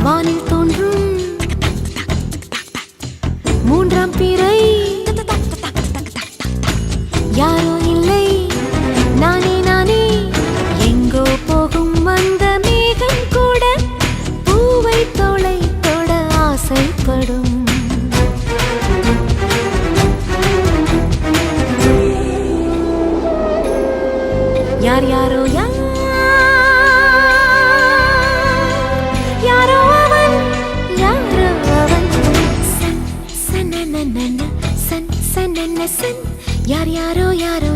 வானில் தோன்றும் மூன்றாம் பிறை யாரோ இல்லை நானே நானே எங்கோ போகும் வந்த மேகம் கூட பூவை தோளை தொட ஆசைப்படும் யார் யாரோ யாரோ அவன் சன் சன் சன் சன் யார் யாரோ யாரோ